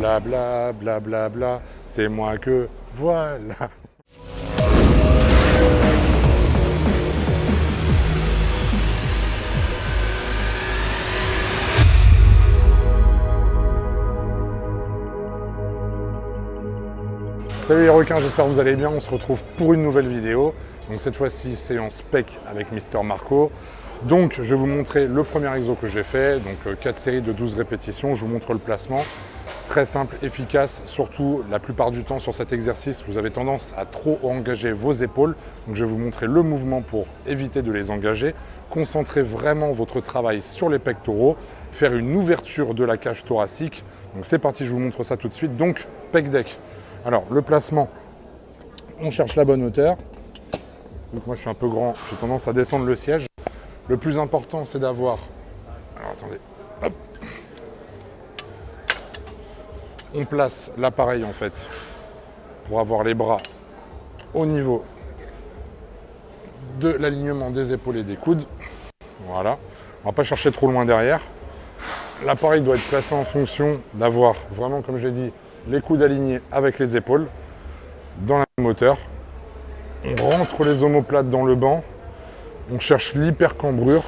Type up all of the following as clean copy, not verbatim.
Blabla, blabla, bla, c'est moi que voilà. Salut les requins, j'espère que vous allez bien. On se retrouve pour une nouvelle vidéo. Donc cette fois-ci, c'est en spec avec Mister Marco. Donc je vais vous montrer le premier exo que j'ai fait. Donc 4 séries de 12 répétitions. Je vous montre le placement. Très simple, efficace. Surtout, la plupart du temps sur cet exercice, vous avez tendance à trop engager vos épaules. Donc je vais vous montrer le mouvement pour éviter de les engager. Concentrez vraiment votre travail sur les pectoraux. Faire une ouverture de la cage thoracique. Donc c'est parti, je vous montre ça tout de suite. Donc pec deck. Alors, le placement, on cherche la bonne hauteur. Donc moi, je suis un peu grand, j'ai tendance à descendre le siège. Le plus important, c'est d'avoir... Alors, attendez. Hop. On place l'appareil, en fait, pour avoir les bras au niveau de l'alignement des épaules et des coudes. Voilà. On ne va pas chercher trop loin derrière. L'appareil doit être placé en fonction d'avoir, vraiment, comme je l'ai dit, les coudes alignés avec les épaules dans la même hauteur. On rentre les omoplates dans le banc, on cherche l'hypercambrure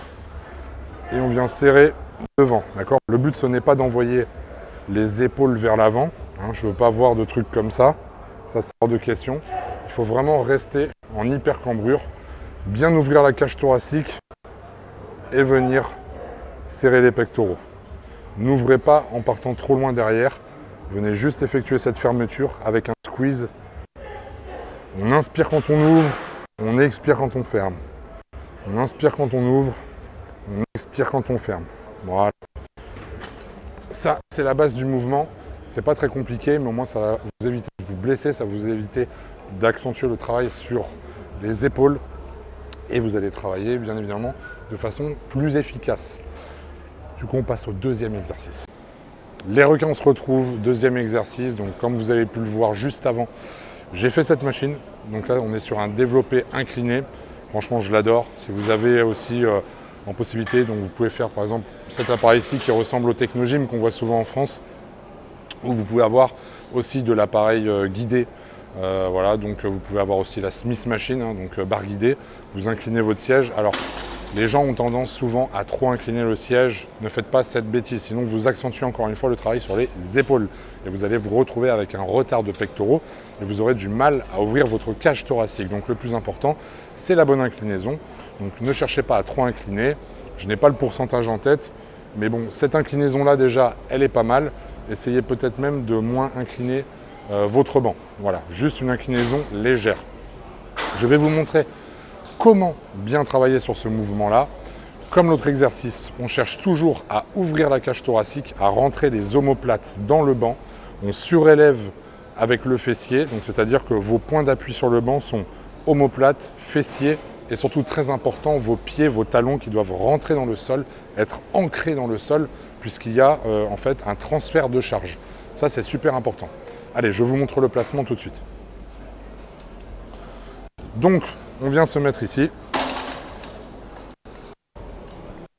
et on vient serrer devant. D'accord ? Le but, ce n'est pas d'envoyer les épaules vers l'avant. Je ne veux pas voir de trucs comme ça. Ça, c'est hors de question. Il faut vraiment rester en hypercambrure, bien ouvrir la cage thoracique et venir serrer les pectoraux. N'ouvrez pas en partant trop loin derrière. Venez juste effectuer cette fermeture avec un squeeze. On inspire quand on ouvre, on expire quand on ferme. On inspire quand on ouvre, on expire quand on ferme. Voilà. Ça, c'est la base du mouvement. C'est pas très compliqué, mais au moins ça va vous éviter de vous blesser, ça va vous éviter d'accentuer le travail sur les épaules. Et vous allez travailler, bien évidemment, de façon plus efficace. Du coup, on passe au deuxième exercice. Les requins, on se retrouve, deuxième exercice. Donc comme vous avez pu le voir juste avant, j'ai fait cette machine. Donc là, on est sur un développé incliné. Franchement, je l'adore. Si vous avez aussi en possibilité, donc vous pouvez faire par exemple cet appareil-ci qui ressemble au Technogym qu'on voit souvent en France. Ou vous pouvez avoir aussi de l'appareil guidé. Voilà, donc vous pouvez avoir aussi la Smith Machine, donc barre guidée. Vous inclinez votre siège. Alors, les gens ont tendance souvent à trop incliner le siège. Ne faites pas cette bêtise, sinon vous accentuez encore une fois le travail sur les épaules. Et vous allez vous retrouver avec un retard de pectoraux et vous aurez du mal à ouvrir votre cage thoracique. Donc le plus important, c'est la bonne inclinaison. Donc ne cherchez pas à trop incliner. Je n'ai pas le pourcentage en tête, mais bon, cette inclinaison-là déjà, elle est pas mal. Essayez peut-être même de moins incliner votre banc. Voilà, juste une inclinaison légère. Je vais vous montrer comment bien travailler sur ce mouvement-là. Comme l'autre exercice, on cherche toujours à ouvrir la cage thoracique, à rentrer les omoplates dans le banc. On surélève avec le fessier, donc c'est-à-dire que vos points d'appui sur le banc sont omoplates, fessiers et surtout très important, vos pieds, vos talons qui doivent rentrer dans le sol, être ancrés dans le sol puisqu'il y a en fait un transfert de charge. Ça, c'est super important. Allez, je vous montre le placement tout de suite. Donc, on vient se mettre ici,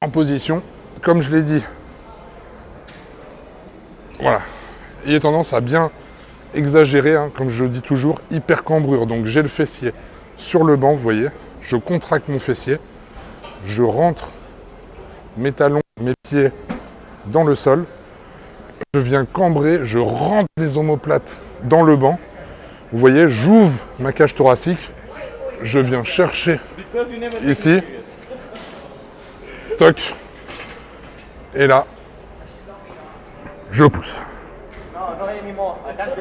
en position, comme je l'ai dit, voilà, il y a tendance à bien exagérer, comme je le dis toujours, hypercambrure. Donc j'ai le fessier sur le banc, vous voyez, je contracte mon fessier, je rentre mes talons, mes pieds dans le sol, je viens cambrer, je rentre des omoplates dans le banc, vous voyez, j'ouvre ma cage thoracique, je viens chercher ici, toc, et là, je pousse.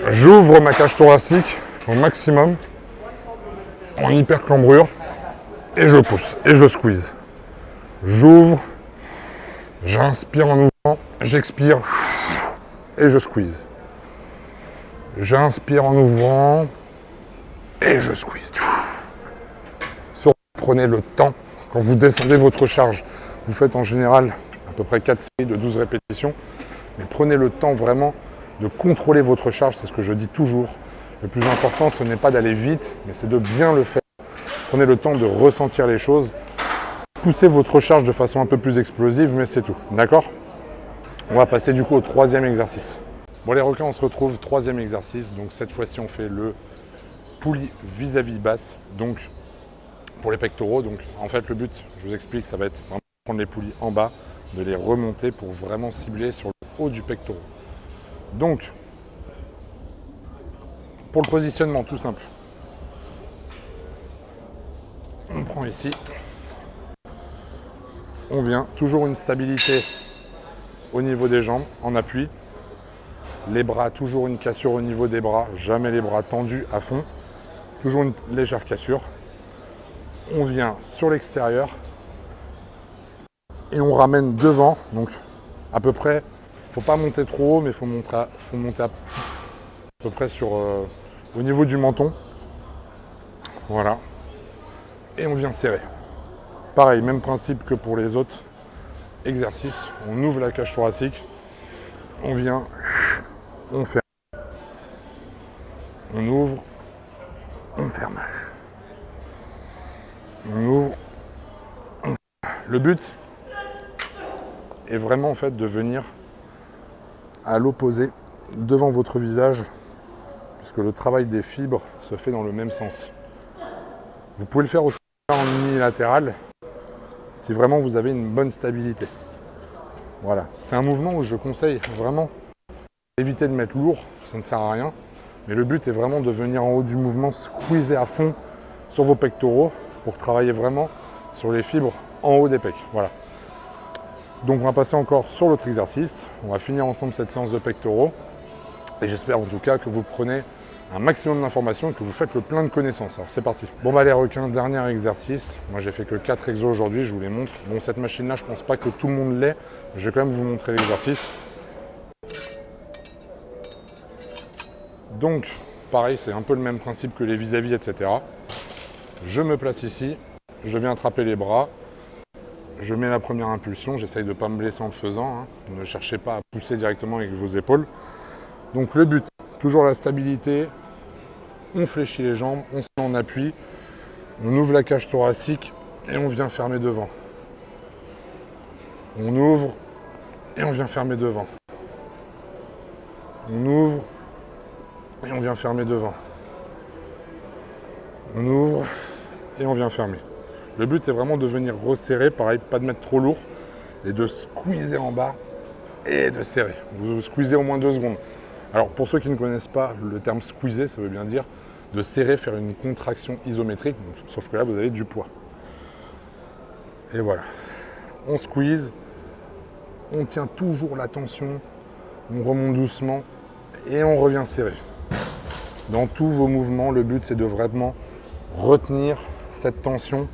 J'ouvre ma cage thoracique au maximum, en hypercambrure, et je pousse, et je squeeze. J'ouvre, j'inspire en ouvrant, j'expire, et je squeeze. J'inspire en ouvrant, et je squeeze. Prenez le temps, quand vous descendez votre charge, vous faites en général à peu près 4 séries de 12 répétitions, mais prenez le temps vraiment de contrôler votre charge, c'est ce que je dis toujours. Le plus important, ce n'est pas d'aller vite, mais c'est de bien le faire. Prenez le temps de ressentir les choses, poussez votre charge de façon un peu plus explosive, mais c'est tout, d'accord ? On va passer du coup au troisième exercice. Bon les requins, on se retrouve, troisième exercice. Donc cette fois-ci, on fait le poulie vis-à-vis basse. Donc pour les pectoraux, donc en fait le but, je vous explique, ça va être vraiment de prendre les poulies en bas, de les remonter pour vraiment cibler sur le haut du pectoral. Donc pour le positionnement, tout simple. On prend ici. On vient, toujours une stabilité au niveau des jambes, en appui. Les bras, toujours une cassure au niveau des bras, jamais les bras tendus à fond. Toujours une légère cassure. On vient sur l'extérieur et on ramène devant. Donc à peu près, il ne faut pas monter trop haut, mais il faut monter à peu près sur, au niveau du menton. Voilà. Et on vient serrer. Pareil, même principe que pour les autres exercices. On ouvre la cage thoracique. On vient, on ferme. On ouvre, on ferme. On ouvre, on ferme. Le but est vraiment en fait de venir à l'opposé devant votre visage, puisque le travail des fibres se fait dans le même sens. Vous pouvez le faire aussi en unilatéral si vraiment vous avez une bonne stabilité. Voilà, c'est un mouvement où je conseille vraiment d'éviter de mettre lourd, ça ne sert à rien. Mais le but est vraiment de venir en haut du mouvement, squeezer à fond sur vos pectoraux pour travailler vraiment sur les fibres en haut des pecs. Voilà. Donc on va passer encore sur l'autre exercice. On va finir ensemble cette séance de pectoraux. Et j'espère en tout cas que vous prenez un maximum d'informations et que vous faites le plein de connaissances. Alors c'est parti. Bon bah les requins, dernier exercice. Moi j'ai fait que 4 exos aujourd'hui, je vous les montre. Bon cette machine là, je pense pas que tout le monde l'ait. Je vais quand même vous montrer l'exercice. Donc pareil, c'est un peu le même principe que les vis-à-vis, etc. Je me place ici, je viens attraper les bras. Je mets la première impulsion, j'essaye de ne pas me blesser en le faisant. Hein. Ne cherchez pas à pousser directement avec vos épaules. Donc le but, toujours la stabilité, on fléchit les jambes, on se met en appui, on ouvre la cage thoracique et on vient fermer devant. On ouvre et on vient fermer devant. On ouvre et on vient fermer devant. On ouvre et on vient fermer. Le but est vraiment de venir resserrer, pareil, pas de mettre trop lourd, et de squeezer en bas et de serrer. Vous squeezez au moins 2 secondes. Alors pour ceux qui ne connaissent pas le terme squeezer, ça veut bien dire de serrer, faire une contraction isométrique, sauf que là vous avez du poids. Et voilà. On squeeze, on tient toujours la tension, on remonte doucement et on revient serrer. Dans tous vos mouvements, le but c'est de vraiment retenir cette tension.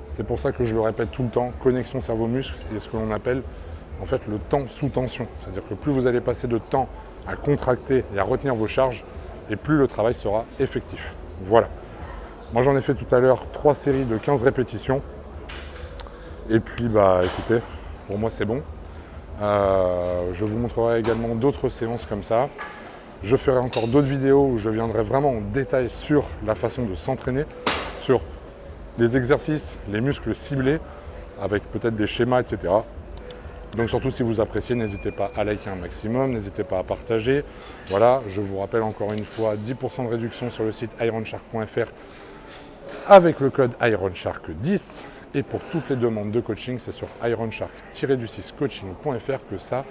C'est pour ça que je le répète tout le temps, connexion cerveau-muscle, et ce que l'on appelle en fait le temps sous tension. C'est-à-dire que plus vous allez passer de temps à contracter et à retenir vos charges, et plus le travail sera effectif. Voilà. Moi j'en ai fait tout à l'heure 3 séries de 15 répétitions. Et puis bah écoutez, pour moi c'est bon. Je vous montrerai également d'autres séances comme ça. Je ferai encore d'autres vidéos où je viendrai vraiment en détail sur la façon de s'entraîner, sur les exercices, les muscles ciblés, avec peut-être des schémas, etc. Donc surtout si vous appréciez, n'hésitez pas à liker un maximum, n'hésitez pas à partager. Voilà, je vous rappelle encore une fois, 10% de réduction sur le site ironshark.fr avec le code ironshark10. Et pour toutes les demandes de coaching, c'est sur ironshark-coaching.fr que ça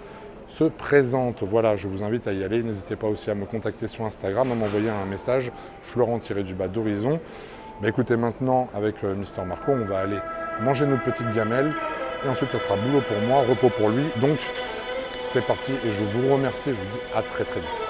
se présente. Voilà, je vous invite à y aller. N'hésitez pas aussi à me contacter sur Instagram, à m'envoyer un message, Florent-d'Horizon. Mais écoutez, maintenant, avec Mister Marco, on va aller manger notre petite gamelle. Et ensuite, ça sera boulot pour moi, repos pour lui. Donc, c'est parti et je vous remercie. Je vous dis à très très vite.